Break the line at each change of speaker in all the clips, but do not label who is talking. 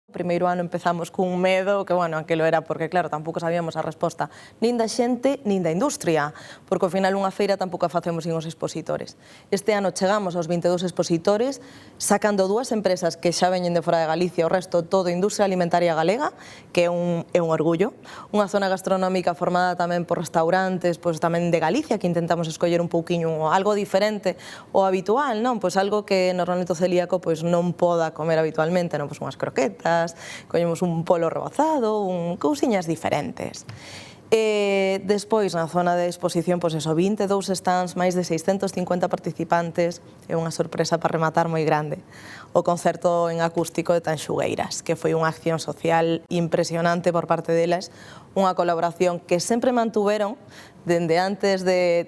O primeiro ano empezamos cun medo que, bueno, aquilo era porque, claro, tampouco sabíamos a resposta nin da xente nin da industria, porque ao final unha feira tampouco a facemos sin os expositores. Este ano chegamos aos 22 expositores, sacando dúas empresas que xa veñen de fora de Galicia, o resto todo industria alimentaria galega, que é un orgullo. Unha zona gastronómica formada tamén por restaurantes, pois tamén de Galicia, que intentamos escoller un pouquiño algo diferente ao habitual, non? Pois algo que normalmente o celíaco pois non poda comer habitualmente, non? Pois unhas croquetas, collemos un polo rebozado, cousiñas diferentes. Despois, na zona de exposición, pois eso, 22 stands, máis de 650 participantes, é unha sorpresa para rematar moi grande. O concerto en acústico de Tanxugueiras, que foi unha acción social impresionante por parte delas, unha colaboración que sempre mantuveron, dende antes de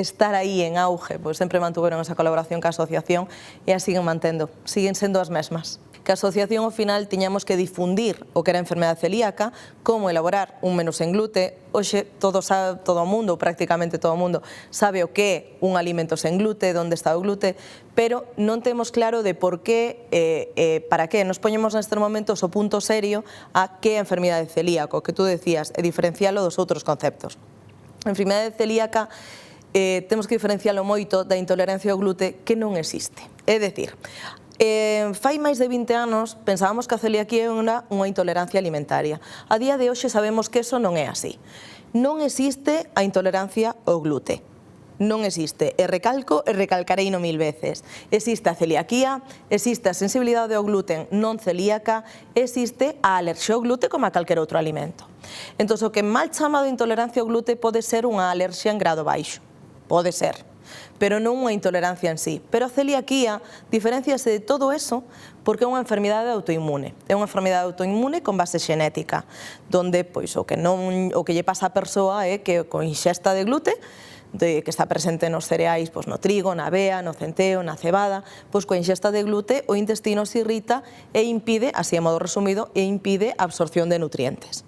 estar aí en auge, pois sempre mantuveron esa colaboración ca asociación e a siguen mantendo, siguen sendo as mesmas. Que a asociación ao final tiñamos que difundir o que era a enfermedade celíaca, como elaborar un menú sen glute. Hoxe todo o mundo, ou prácticamente todo o mundo, sabe o que é un alimento sen glute, onde está o glute, pero non temos claro de por qué, para que nos poñemos nestes momentos o punto serio a que é a enfermidade celíaca, que tú decías, e diferencialo dos outros conceptos. A enfermidade celíaca temos que diferencialo moito da intolerancia ao glute, que non existe. É dicir, fai máis de 20 anos pensábamos que a celiaquía era unha intolerancia alimentaria. A día de hoxe sabemos que eso non é así. Non existe a intolerancia ao glute. Non existe. E recalco e recalcareino 1000 veces. Existe a celiaquía, existe a sensibilidade ao gluten non celíaca, existe a alerxia ao glute como a calquer outro alimento. Entón, o que mal chamado intolerancia ao glute pode ser unha alerxia en grado baixo. Pode ser, pero non unha intolerancia en sí. Pero a celiaquía diferenciase de todo eso porque é unha enfermidade autoinmune. É unha enfermidade autoinmune con base xenética, donde pois, o que lle pasa á persoa é que con inxesta de glute, que está presente nos cereais, pois no trigo, na avea, no centeo, na cebada, pois coa inxesta de glute o intestino se irrita e impide, así a modo resumido, e impide a absorción de nutrientes.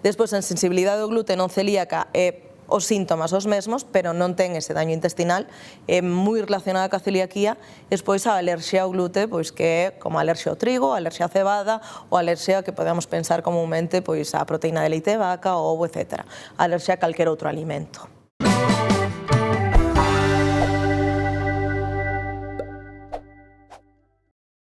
Despois, en sensibilidade ao glute non celíaca é os síntomas os mesmos, pero non ten ese daño intestinal, é moi relacionada ca celiaquía. Despois a alerxia ao glute, pois que é como a alerxia ao trigo, a alerxia á cebada, ou a alerxia que podemos pensar comúnmente pois a proteína de leite de vaca, ou ovo, etc. A alerxia a calquer outro alimento.